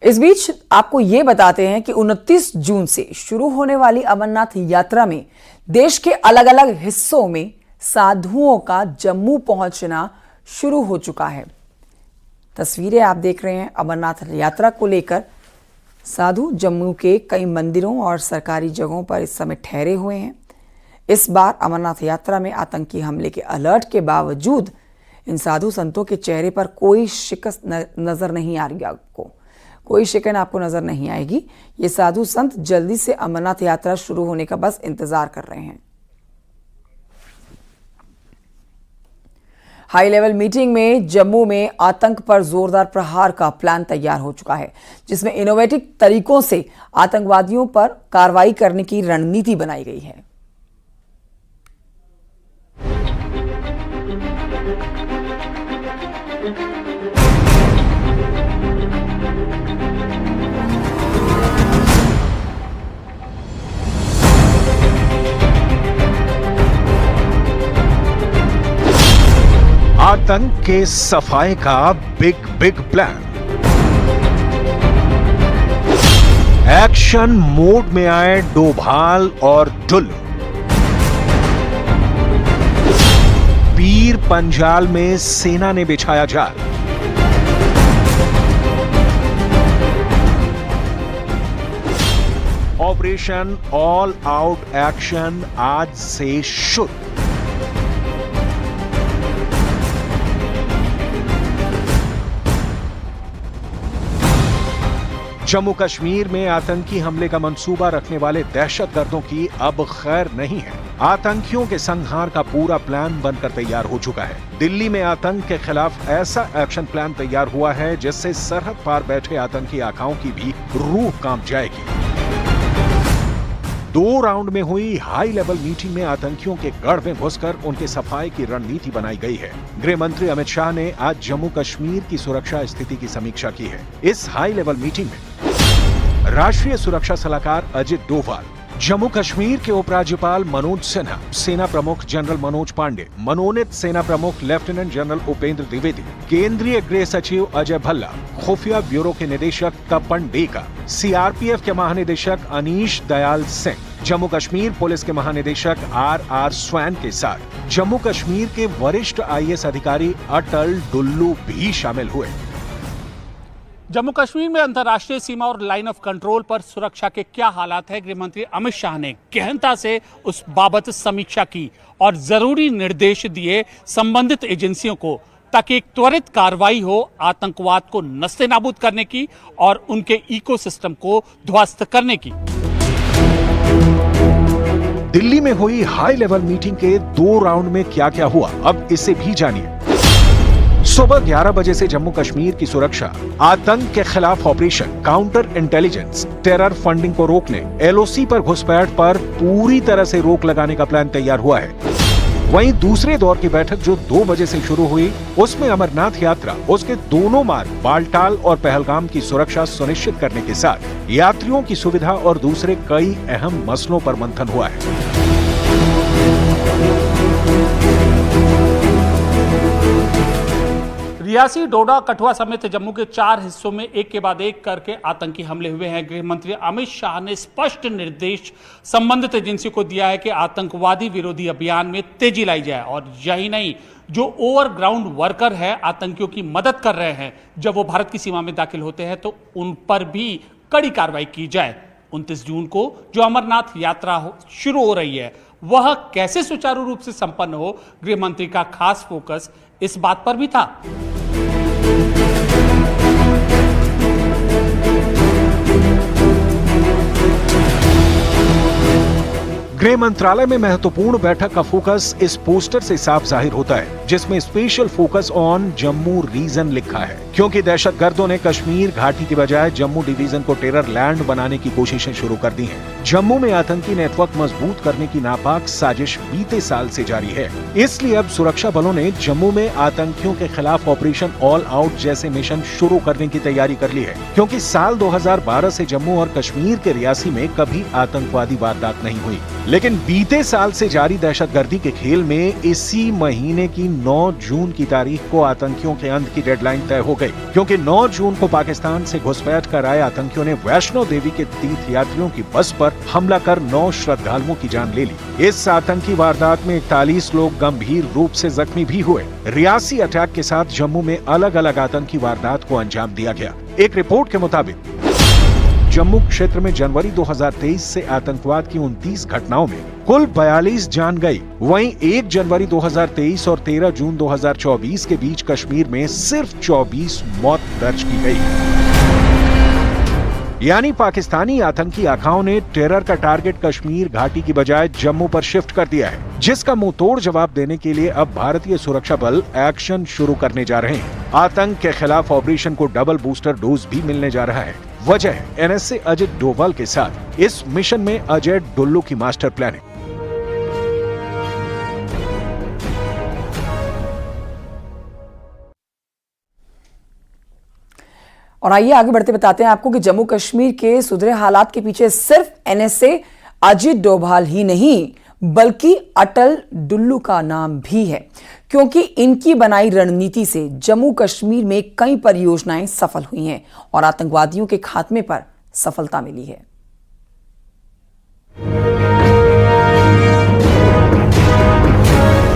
इस बीच आपको ये बताते हैं कि 29 जून से शुरू होने वाली अमरनाथ यात्रा में देश के अलग अलग हिस्सों में साधुओं का जम्मू पहुंचना शुरू हो चुका है। तस्वीरें आप देख रहे हैं अमरनाथ यात्रा को लेकर। साधु जम्मू के कई मंदिरों और सरकारी जगहों पर इस समय ठहरे हुए हैं। इस बार अमरनाथ यात्रा में आतंकी हमले के अलर्ट के बावजूद इन साधु संतों के चेहरे पर कोई शिकस्त नजर नहीं आ रही। आपको कोई शिकन आपको नजर नहीं आएगी। ये साधु संत जल्दी से अमरनाथ यात्रा शुरू होने का बस इंतजार कर रहे हैं। हाई लेवल मीटिंग में जम्मू में आतंक पर जोरदार प्रहार का प्लान तैयार हो चुका है, जिसमें इनोवेटिव तरीकों से आतंकवादियों पर कार्रवाई करने की रणनीति बनाई गई है। आतंक के सफाई का बिग प्लान। एक्शन मोड में आए डोभाल और डुल्लू। पीर पंजाल में सेना ने बिछाया जाल। ऑपरेशन ऑल आउट एक्शन आज से शुरू। जम्मू कश्मीर में आतंकी हमले का मंसूबा रखने वाले दहशतगर्दों की अब खैर नहीं है। आतंकियों के संहार का पूरा प्लान बनकर तैयार हो चुका है। दिल्ली में आतंक के खिलाफ ऐसा एक्शन प्लान तैयार हुआ है जिससे सरहद पार बैठे आतंकी आकाओं की भी रूह कांप जाएगी। 2 राउंड में हुई हाई लेवल मीटिंग में आतंकियों के गढ़ में घुसकर उनके सफाई की रणनीति बनाई गई है। गृह मंत्री अमित शाह ने आज जम्मू कश्मीर की सुरक्षा स्थिति की समीक्षा की है। इस हाई लेवल मीटिंग में राष्ट्रीय सुरक्षा सलाहकार अजित डोभाल, जम्मू कश्मीर के उपराज्यपाल मनोज सिन्हा, सेना प्रमुख जनरल मनोज पांडे, मनोनीत सेना प्रमुख लेफ्टिनेंट जनरल उपेंद्र द्विवेदी, केंद्रीय गृह सचिव अजय भल्ला, खुफिया ब्यूरो के निदेशक तपन डेका, सीआरपीएफ के महानिदेशक अनीश दयाल सिंह, जम्मू कश्मीर पुलिस के महानिदेशक आर स्वैन के साथ जम्मू कश्मीर के वरिष्ठ आईएएस अधिकारी अटल डुल्लू भी शामिल हुए। जम्मू कश्मीर में अंतर्राष्ट्रीय सीमा और लाइन ऑफ कंट्रोल पर सुरक्षा के क्या हालात है, गृह मंत्री अमित शाह ने गहनता से उस बाबत समीक्षा की और जरूरी निर्देश दिए संबंधित एजेंसियों को, ताकि एक त्वरित कार्रवाई हो आतंकवाद को नस्तेनाबूद करने की और उनके इकोसिस्टम को ध्वस्त करने की। दिल्ली में हुई हाई लेवल मीटिंग के 2 राउंड में क्या क्या हुआ, अब इसे भी जानिए। सुबह 11 बजे से जम्मू कश्मीर की सुरक्षा, आतंक के खिलाफ operation, counter intelligence, terror funding को रोकने, एलओसी पर घुसपैठ पर पूरी तरह से रोक लगाने का प्लान तैयार हुआ है। वहीं दूसरे दौर की बैठक जो 2 बजे से शुरू हुई, उसमें अमरनाथ यात्रा, उसके दोनों मार्ग बालटाल और पहलगाम की सुरक्षा सुनिश्चित करने के साथ यात्रियों की सुविधा और दूसरे कई अहम मसलों पर मंथन हुआ है। रियासी, डोडा, कठुआ समेत जम्मू के 4 हिस्सों में एक के बाद एक करके आतंकी हमले हुए हैं। गृह मंत्री अमित शाह ने स्पष्ट निर्देश संबंधित एजेंसी को दिया है कि आतंकवादी विरोधी अभियान में तेजी लाई जाए, और यही नहीं, जो ओवरग्राउंड वर्कर है आतंकियों की मदद कर रहे हैं, जब वो भारत की सीमा में दाखिल होते हैं तो उन पर भी कड़ी कार्रवाई की जाए। 29 जून को जो अमरनाथ यात्रा शुरू हो रही है, वह कैसे सुचारू रूप से संपन्न हो, गृह मंत्री का खास फोकस इस बात पर भी था। गृह मंत्रालय में महत्वपूर्ण बैठक का फोकस इस पोस्टर से साफ जाहिर होता है, जिसमें special focus on Jammu region लिखा है, क्योंकि दहशतगर्दों ने कश्मीर घाटी की बजाय जम्मू डिवीजन को टेरर लैंड बनाने की कोशिशें शुरू कर दी हैं। जम्मू में आतंकी नेटवर्क मजबूत करने की नापाक साजिश बीते साल से जारी है। इसलिए अब सुरक्षा बलों ने जम्मू में आतंकियों के खिलाफ ऑपरेशन ऑल आउट जैसे मिशन शुरू करने की तैयारी कर ली है, क्योंकि साल 2012 से जम्मू और कश्मीर के रियासी में कभी आतंकवादी वारदात नहीं हुई। लेकिन बीते साल से जारी दहशतगर्दी के खेल में इसी महीने की 9 जून की तारीख को आतंकियों के अंत की डेडलाइन तय हो गई। गई, क्योंकि 9 जून को पाकिस्तान से घुसपैठ कर आए आतंकियों ने वैष्णो देवी के तीर्थ यात्रियों की बस पर हमला कर 9 श्रद्धालुओं की जान ले ली। इस आतंकी वारदात में 41 लोग गंभीर रूप से जख्मी भी हुए। रियासी अटैक के साथ जम्मू में अलग अलग आतंकी वारदात को अंजाम दिया गया। एक रिपोर्ट के मुताबिक जम्मू क्षेत्र में जनवरी 2023 से आतंकवाद की 29 घटनाओं में कुल 42 जान गई। वहीं 1 जनवरी 2023 और 13 जून 2024 के बीच कश्मीर में सिर्फ 24 मौत दर्ज की गई। यानी पाकिस्तानी आतंकी आखाओं ने टेरर का टारगेट कश्मीर घाटी की बजाय जम्मू पर शिफ्ट कर दिया है, जिसका मुंहतोड़ जवाब देने के लिए अब भारतीय सुरक्षा बल एक्शन शुरू करने जा रहे हैं। आतंक के खिलाफ ऑपरेशन को डबल बूस्टर डोज भी मिलने जा रहा है। वजह है एनएसए अजित डोभाल के साथ इस मिशन में अजय डुल्लू की मास्टर प्लानिंग। और आइए आगे बढ़ते बताते हैं आपको कि जम्मू कश्मीर के सुधरे हालात के पीछे सिर्फ एनएसए अजित डोभाल ही नहीं बल्कि अटल डुल्लू का नाम भी है, क्योंकि इनकी बनाई रणनीति से जम्मू कश्मीर में कई परियोजनाएं सफल हुई हैं और आतंकवादियों के खात्मे पर सफलता मिली है।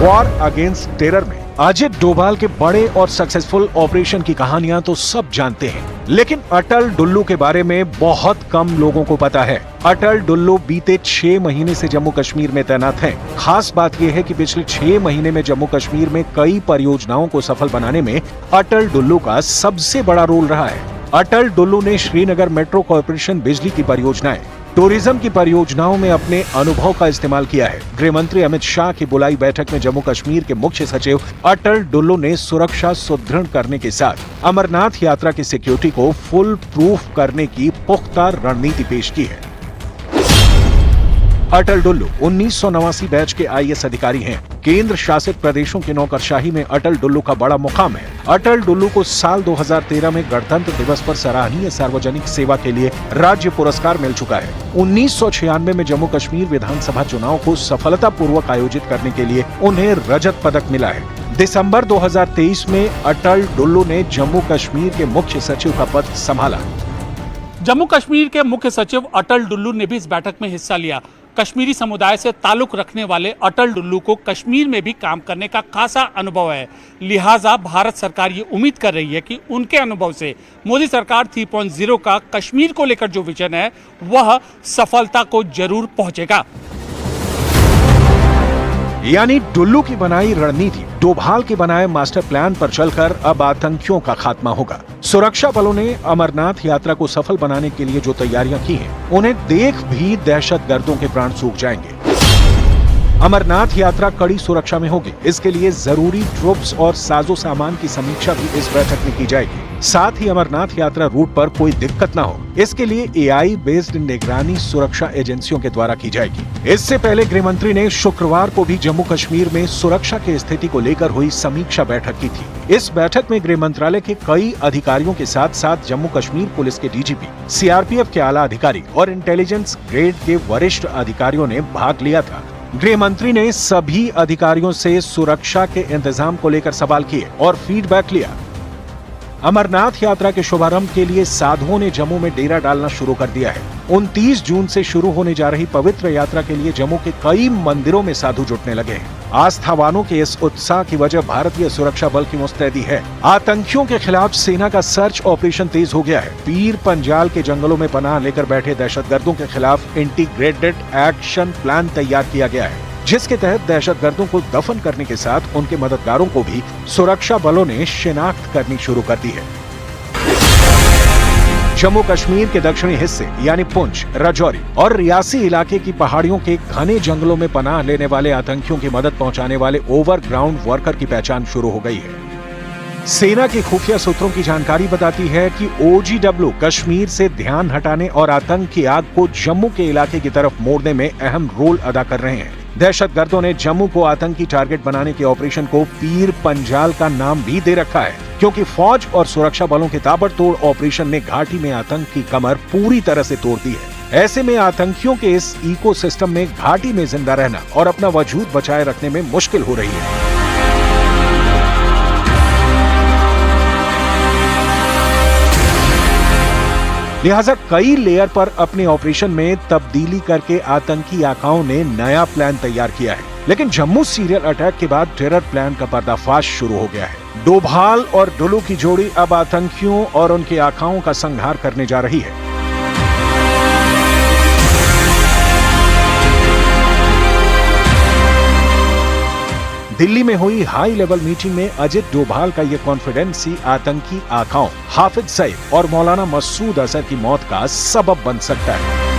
वॉर अगेंस्ट टेरर में अजित डोभाल के बड़े और सक्सेसफुल ऑपरेशन की कहानियां तो सब जानते हैं, लेकिन अटल डुल्लू के बारे में बहुत कम लोगों को पता है। अटल डुल्लू बीते 6 महीने से जम्मू कश्मीर में तैनात हैं। खास बात यह है कि पिछले 6 महीने में जम्मू कश्मीर में कई परियोजनाओं को सफल बनाने में अटल डुल्लू का सबसे बड़ा रोल रहा है। अटल डुल्लू ने श्रीनगर मेट्रो कॉर्पोरेशन बिजली की परियोजनाएं, टूरिज्म की परियोजनाओं में अपने अनुभव का इस्तेमाल किया है। गृह मंत्री अमित शाह की बुलाई बैठक में जम्मू कश्मीर के मुख्य सचिव अटल डुल्लू ने सुरक्षा सुदृढ़ करने के साथ अमरनाथ यात्रा की सिक्योरिटी को फुल प्रूफ करने की पुख्ता रणनीति पेश की है। अटल डुल्लू 1989 बैच के आईएएस अधिकारी हैं। केंद्र शासित प्रदेशों की नौकरशाही में अटल डुल्लू का बड़ा मुकाम है। अटल डुल्लू को साल 2013 में गणतंत्र दिवस पर सराहनीय सार्वजनिक सेवा के लिए राज्य पुरस्कार मिल चुका है। 1996 में जम्मू कश्मीर विधानसभा चुनाव को सफलतापूर्वक आयोजित करने के लिए उन्हें रजत पदक मिला है। दिसंबर 2023 में अटल डुल्लू ने जम्मू कश्मीर के मुख्य सचिव का पद संभाला। जम्मू कश्मीर के मुख्य सचिव अटल डुल्लू ने भी इस बैठक में हिस्सा लिया। कश्मीरी समुदाय से ताल्लुक रखने वाले अटल डुल्लू को कश्मीर में भी काम करने का खासा अनुभव है, लिहाजा भारत सरकार ये उम्मीद कर रही है कि उनके अनुभव से मोदी सरकार 3.0 का कश्मीर को लेकर जो विजन है वह सफलता को जरूर पहुंचेगा। यानी डुल्लू की बनाई रणनीति डोभाल के बनाए मास्टर प्लान पर चलकर अब आतंकियों का खात्मा होगा। सुरक्षा बलों ने अमरनाथ यात्रा को सफल बनाने के लिए जो तैयारियां की हैं, उन्हें देख भी दहशतगर्दों के प्राण सूख जाएंगे। अमरनाथ यात्रा कड़ी सुरक्षा में होगी। इसके लिए जरूरी ट्रुप्स और साजो सामान की समीक्षा भी इस बैठक में की जाएगी। साथ ही अमरनाथ यात्रा रूट पर कोई दिक्कत ना हो, इसके लिए एआई बेस्ड निगरानी सुरक्षा एजेंसियों के द्वारा की जाएगी। इससे पहले गृह मंत्री ने शुक्रवार को भी जम्मू कश्मीर में सुरक्षा की स्थिति को लेकर हुई समीक्षा बैठक की थी। इस बैठक में गृह मंत्रालय के कई अधिकारियों के साथ साथ जम्मू कश्मीर पुलिस के डीजीपी, सीआरपीएफ के आला अधिकारी और इंटेलिजेंस ग्रेड के वरिष्ठ अधिकारियों ने भाग लिया था। गृह मंत्री ने सभी अधिकारियों से सुरक्षा के इंतजाम को लेकर सवाल किए और फीडबैक लिया। अमरनाथ यात्रा के शुभारंभ के लिए साधुओं ने जम्मू में डेरा डालना शुरू कर दिया है। 29 जून से शुरू होने जा रही पवित्र यात्रा के लिए जम्मू के कई मंदिरों में साधु जुटने लगे हैं। आस्थावानों के इस उत्साह की वजह भारतीय सुरक्षा बल की मुस्तैदी है। आतंकियों के खिलाफ सेना का सर्च ऑपरेशन तेज हो गया है। पीर पंजाल के जंगलों में पनाह लेकर बैठे दहशतगर्दों के खिलाफ इंटीग्रेटेड एक्शन प्लान तैयार किया गया है, जिसके तहत दहशतगर्दों को दफन करने के साथ उनके मददगारों को भी सुरक्षा बलों ने शिनाख्त करनी शुरू कर दी है। जम्मू कश्मीर के दक्षिणी हिस्से यानी पुंछ, राजौरी और रियासी इलाके की पहाड़ियों के घने जंगलों में पनाह लेने वाले आतंकियों की मदद पहुंचाने वाले ओवरग्राउंड वर्कर की पहचान शुरू हो गई है। सेना के खुफिया सूत्रों की जानकारी बताती है कि OGW कश्मीर से ध्यान हटाने और आतंक की आग को जम्मू के इलाके की तरफ मोड़ने में अहम रोल अदा कर रहे हैं। दहशतगर्दों ने जम्मू को आतंकी टारगेट बनाने के ऑपरेशन को पीर पंजाल का नाम भी दे रखा है, क्योंकि फौज और सुरक्षा बलों के ताबड़तोड़ ऑपरेशन ने घाटी में आतंक की कमर पूरी तरह से तोड़ दी है। ऐसे में आतंकियों के इस इकोसिस्टम में घाटी में जिंदा रहना और अपना वजूद बचाए रखने में मुश्किल हो रही है। लिहाजा कई लेयर पर अपने ऑपरेशन में तब्दीली करके आतंकी आकाओं ने नया प्लान तैयार किया है। लेकिन जम्मू सीरियल अटैक के बाद टेरर प्लान का पर्दाफाश शुरू हो गया है। डोभाल और डुलू की जोड़ी अब आतंकियों और उनके आकाओं का संहार करने जा रही है। दिल्ली में हुई हाई लेवल मीटिंग में अजित डोभाल का यह कॉन्फिडेंस ही आतंकी आकाओं हाफिज सईद और मौलाना मसूद अजहर की मौत का सबब बन सकता है।